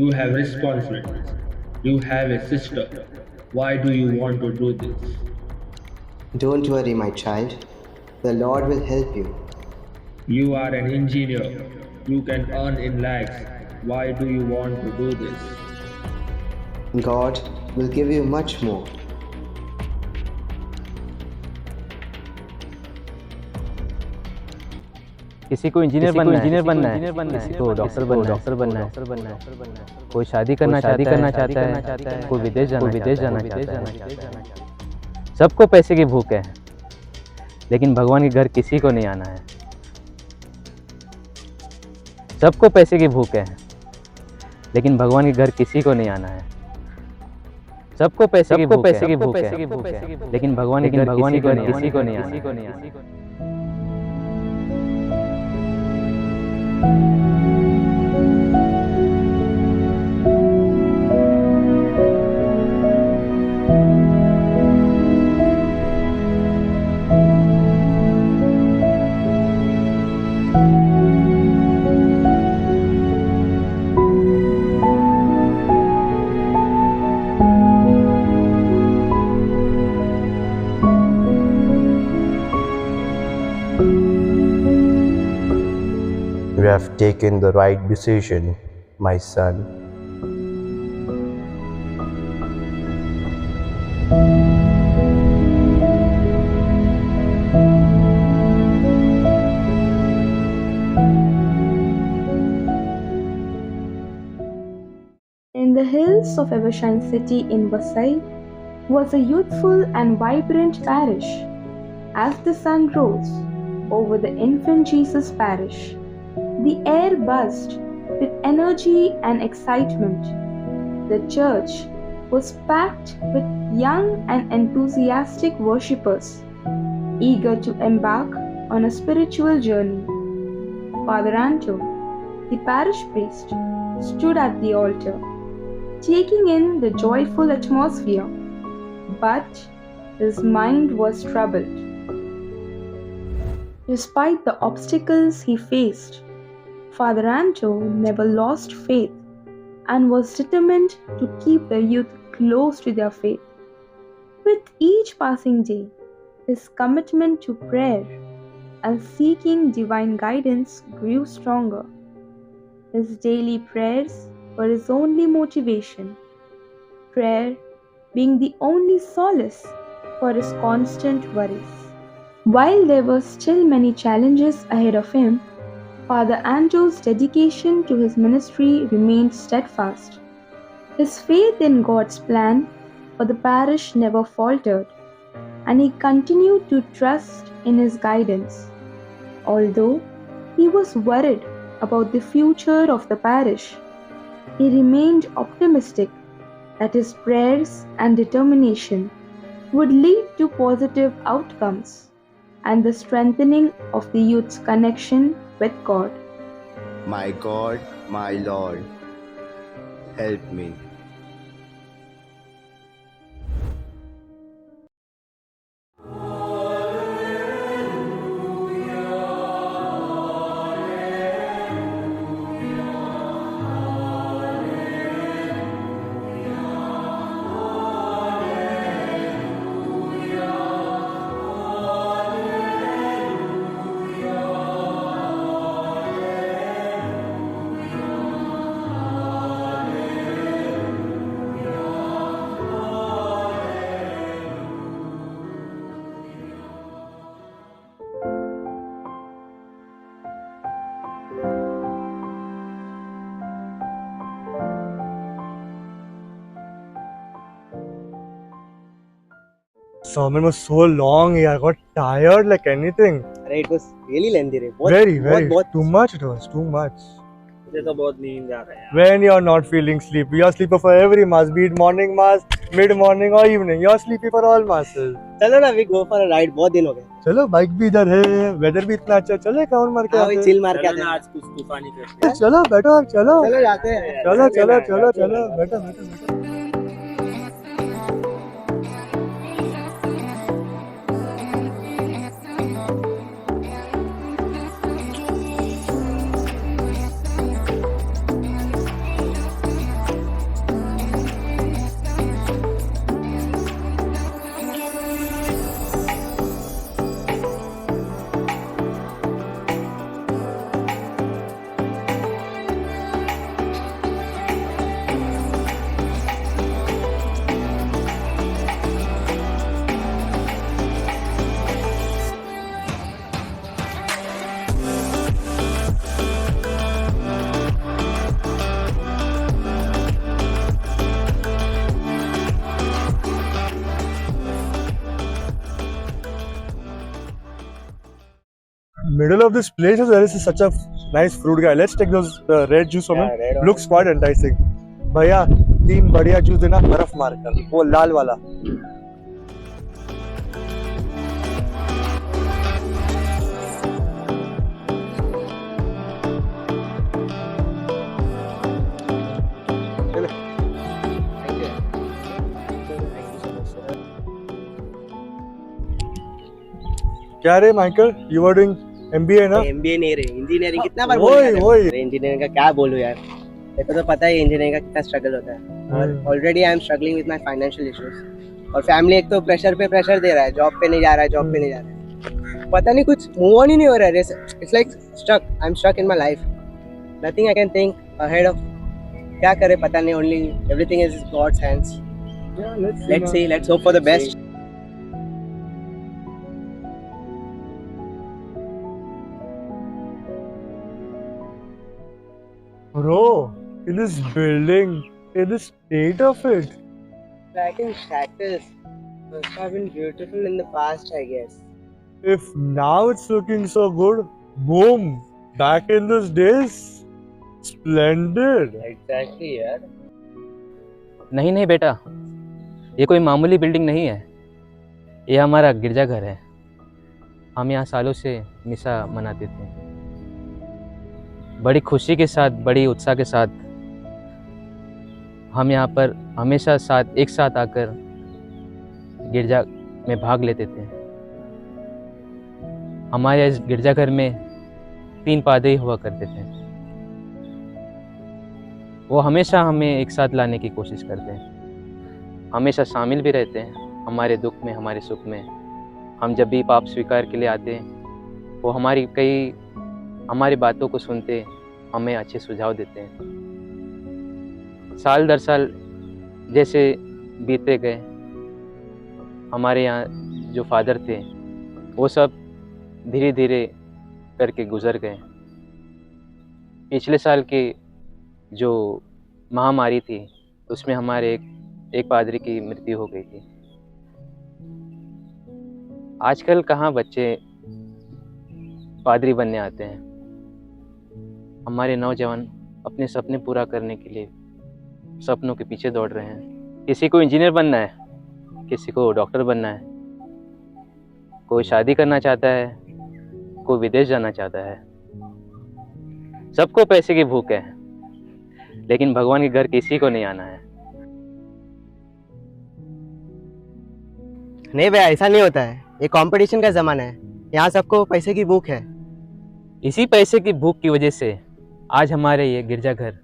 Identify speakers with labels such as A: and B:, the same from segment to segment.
A: You have responsibilities. You have a sister. Why do you want to do this?
B: Don't worry, my child. The Lord will help you.
A: You are an engineer. You can earn in lakhs. Why do you want to do this?
B: God will give you much more.
C: किसी को engineer बनना है, किसी को doctor बनना है, कोई शादी करना चाहता है, कोई विदेश जाना चाहता है। सबको पैसे की भूख है, लेकिन भगवान के घर किसी को नहीं आना है। सबको पैसे की भूख है, लेकिन भगवान के घर किसी को नहीं आना है। सबको पैसे की भूख है, लेकिन भगवान के घर किसी को नहीं आना।
D: You have taken the right decision, my son.
E: In the hills of Evershine City in Vasai was a youthful and vibrant parish. As the sun rose over the infant Jesus parish, the air buzzed with energy and excitement. The church was packed with young and enthusiastic worshippers, eager to embark on a spiritual journey. Father Anto, the parish priest, stood at the altar, taking in the joyful atmosphere, but his mind was troubled. Despite the obstacles he faced, Father Anto never lost faith and was determined to keep the youth close to their faith. With each passing day, his commitment to prayer and seeking divine guidance grew stronger. His daily prayers were his only motivation, prayer being the only solace for his constant worries. While there were still many challenges ahead of him, Father Anto's dedication to his ministry remained steadfast. His faith in God's plan for the parish never faltered, and he continued to trust in his guidance. Although he was worried about the future of the parish, he remained optimistic that his prayers and determination would lead to positive outcomes and the strengthening of the youth's connection with God.
D: My God, my Lord, help me.
F: Sermon was so long, I got tired like anything.
G: It was really lengthy.
F: Very too much. It was too much.
G: मुझे तो बहुत नींद आ रहा है यार.
F: When you're not feeling sleepy, you're sleepy for every mass, be it morning mass, mid morning or evening. You're sleepy for all masses.
G: चलो ना, we go for a ride. बहुत दिन हो गए.
F: चलो बाइक भी इधर है, वेदर भी इतना अच्छा, चले राउंड मार के आते हैं.
G: चिल मार के आते हैं.
C: आज कुछ तूफानी करते हैं.
F: चलो बैठो, चलो
G: चलो जाते हैं.
F: चलो बैठो. middle of this place there is such a nice fruit guy. Let's take those red juice from
G: Yeah,
F: him.
G: red
F: Looks quite enticing. भैया 3 बढ़िया जूस देना बर्फ मार कर, वो लाल वाला. क्या रे Michael, you are doing MBA ना?
G: MBA नहीं रे, इंजीनियरिंग कितना बार
F: ओए ओए
G: इंजीनियरिंग का क्या बोलूं यार. देखो तो पता है इंजीनियरिंग का कितना स्ट्रगल होता है. और already I am struggling with my financial issues. और फैमिली एक तो प्रेशर पे प्रेशर दे रहा है, जॉब पे नहीं जा रहा है. पता नहीं कुछ मूव ऑन ही नहीं हो रहा है. It's like stuck. I am stuck in my life. Nothing I can think ahead of. क्या करे पता नहीं. Only everything is God's hands. Let's see, let's hope for the best.
F: Bro, in this building, in the state of it.
G: Back in shatters. Must have been beautiful in the past, I guess.
F: If now it's looking so good, boom, back in those days, splendid.
G: Exactly, यार.
C: नहीं नहीं बेटा, ये कोई मामूली building नहीं है. ये हमारा गिरजाघर है. हम यहाँ सालों से मिसा मनाते थे. बड़ी खुशी के साथ, बड़ी उत्साह के साथ हम यहाँ पर हमेशा एक साथ आकर गिरजा में भाग लेते थे. हमारे इस गिरजाघर में 3 पादरी हुआ करते थे. वो हमेशा हमें एक साथ लाने की कोशिश करते हैं. हमेशा शामिल भी रहते हैं हमारे दुख में, हमारे सुख में. हम जब भी पाप स्वीकार के लिए आते हैं, वो हमारी बातों को सुनते, हमें अच्छे सुझाव देते हैं. साल दर साल जैसे बीते गए, हमारे यहाँ जो फादर थे वो सब धीरे धीरे करके गुजर गए. पिछले साल की जो महामारी थी उसमें हमारे एक पादरी की मृत्यु हो गई थी. आजकल कहाँ बच्चे पादरी बनने आते हैं. हमारे नौजवान अपने सपने पूरा करने के लिए सपनों के पीछे दौड़ रहे हैं. किसी को इंजीनियर बनना है, किसी को डॉक्टर बनना है, कोई शादी करना चाहता है, कोई विदेश जाना चाहता है. सबको पैसे की भूख है, लेकिन भगवान के घर किसी को नहीं आना है.
G: नहीं भैया, ऐसा नहीं होता है. ये कंपटीशन का जमाना है. यहाँ सबको पैसे की भूख है.
C: इसी पैसे की भूख की वजह से आज हमारे ये गिरजाघर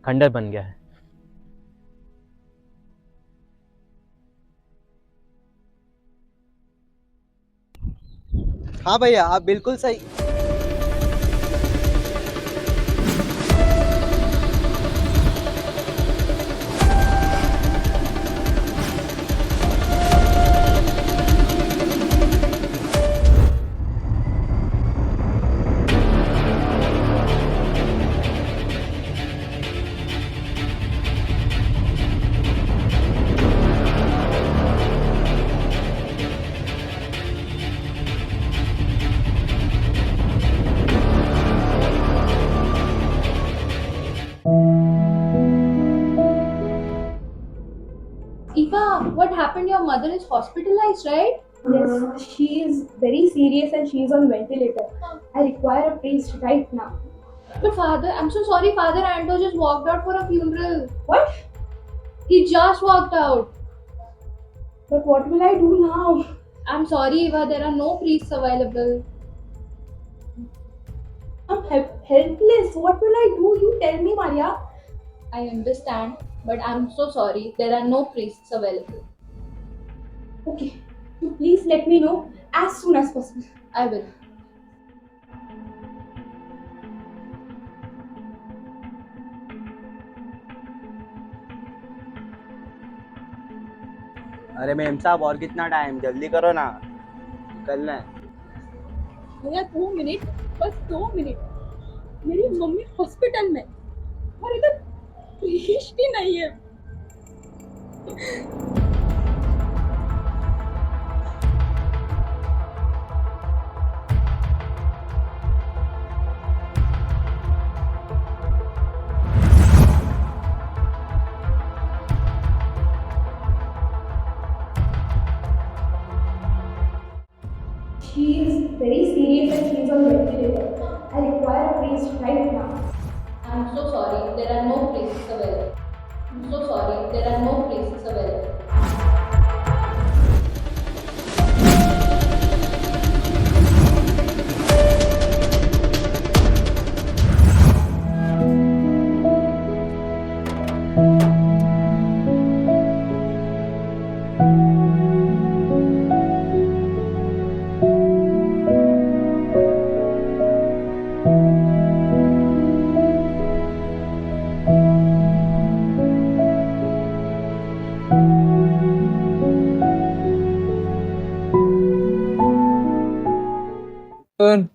C: खंडर बन गया है.
G: हाँ भैया, आप बिल्कुल सही.
H: Eva, what happened? Your mother is hospitalized, right?
E: Yes, she is very serious and she is on ventilator. I require a priest right now.
H: But father, I'm so sorry, Father Anto just walked out for a funeral.
E: What?
H: He just walked out.
E: But what will I do now?
H: I'm sorry, Eva, there are no priests available.
E: I'm helpless. What will I do? You tell me, Maria.
H: I understand, but I'm so sorry, there are no priests available.
E: Okay, you please let me know as soon as possible.
H: I will.
G: अरे ma'am साहब, और कितना time, जल्दी करो ना, निकलना है.
H: भैया 2 मिनट, बस 2 मिनट. मेरी मम्मी हॉस्पिटल में और इधर प्रीस्ट ही नहीं है. I'm so sorry, there are no places available. I'm so sorry, there are no places available.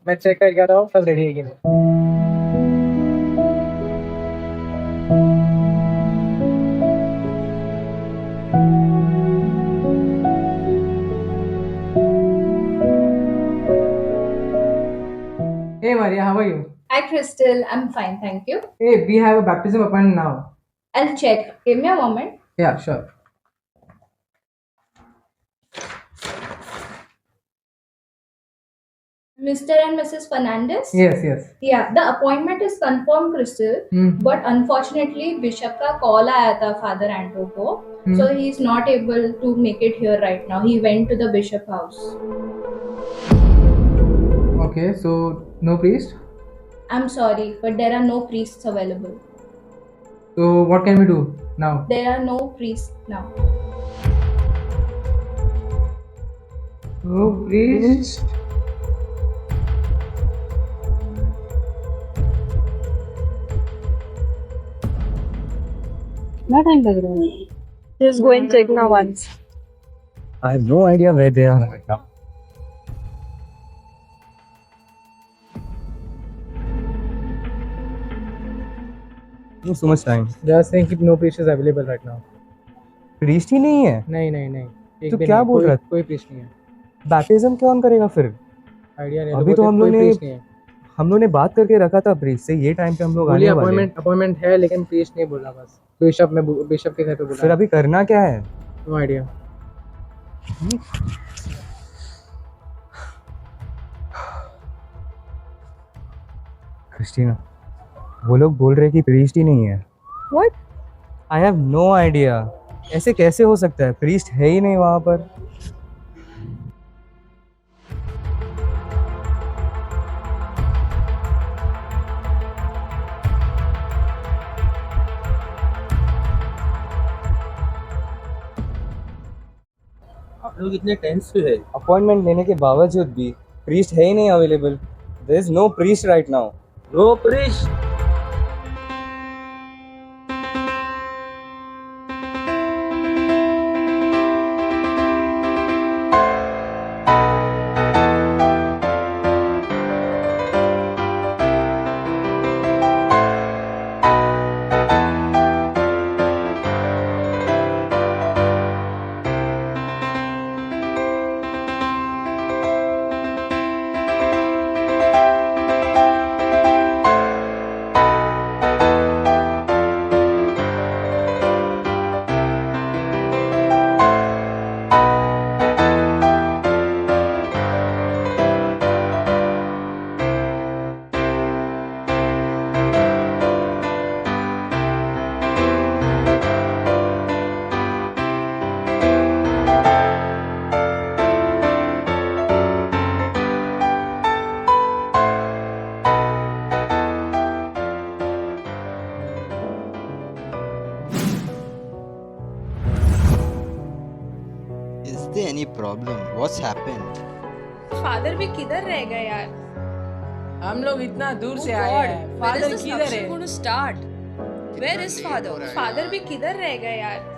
I: मैं चेक करके आता हूँ, सब रेडी है कि नहीं। Hey Maria, how are you?
H: Hi Crystal, I'm fine, thank you.
I: Hey, we have a baptism appointment now.
H: I'll check. Give me a moment.
I: Yeah, sure.
H: Mr. and Mrs. Fernandez?
I: Yes, yes.
H: Yeah, the appointment is confirmed, Crystal. But unfortunately, Bishop का call आया था Father Anto को, so he is not able to make it here right now. He went to the Bishop house.
I: Okay, so no priest.
H: I'm sorry, but there are no priests available.
I: So what can we do now?
H: There are no priests now.
I: No priest.
J: Just go and check now once.
F: I have no idea where they are right now.
C: No so much time.
I: They are saying कि no priest is available right now.
C: Priest ही नहीं है
I: नहीं नहीं नहीं. एक
C: तो
I: भी
C: क्या
I: नहीं,
C: बोल
I: कोई-
C: रहा है?
I: कोई priest नहीं है.
C: बैप्टिज्म कौन करेगा फिर?
I: आइडिया नहीं.
C: अभी तो हम
I: कोई
C: लोग ने
I: priest नहीं है.
C: हम लोग ने बात करके रखा था प्रीस्ट से, ये टाइम पे हम लोग
I: बोलिए
C: आने वाले हैं।
I: अपॉइंटमेंट है, लेकिन priest नहीं बोला बस. बिशप के घर पे बोला.
C: फिर अभी करना क्या है?
I: No idea.
C: क्रिस्टीना, वो लोग बोल रहे हैं कि प्रीस्ट ही नहीं है।
J: What?
C: I have no idea, ऐसे कैसे हो सकता है? प्रीस्ट है ही नहीं वहाँ पर।
A: लोग इतने टेंस क्यों है?
C: अपॉइंटमेंट लेने के बावजूद भी प्रीस्ट है ही नहीं available. There is no priest right now.
A: No priest.
B: Is there any problem? What's happened?
J: Father भी किधर रह गए यार?
K: हम लोग इतना दूर से आए हैं, फादर किधर है?
J: going to start? Where is father? Father भी किधर रह गए यार?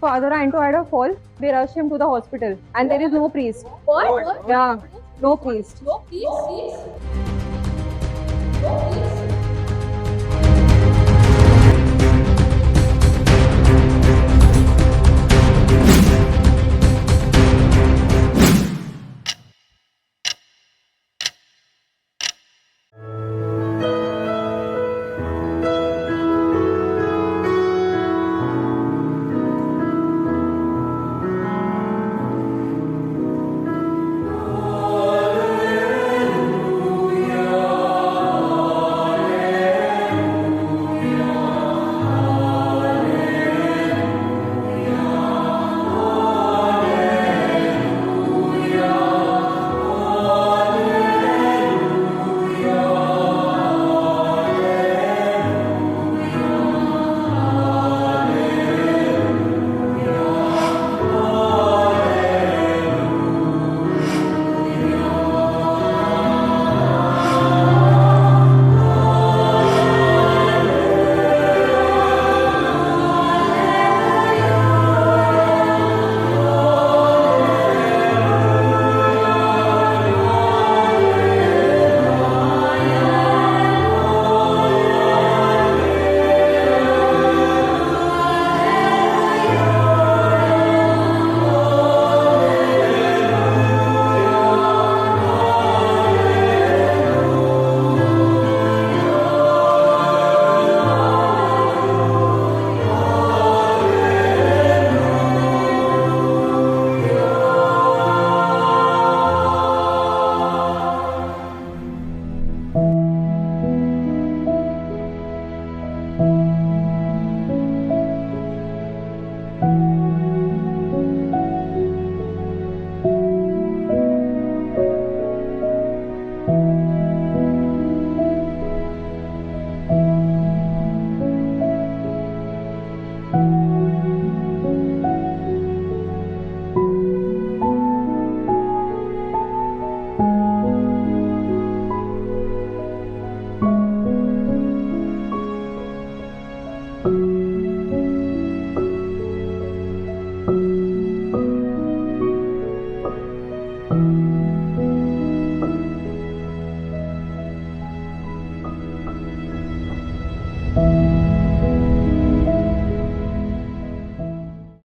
L: Father Anto had a fall. They rushed him to the hospital, and there is no priest.
H: What?
L: Yeah, no priest.
H: No, please. No, please.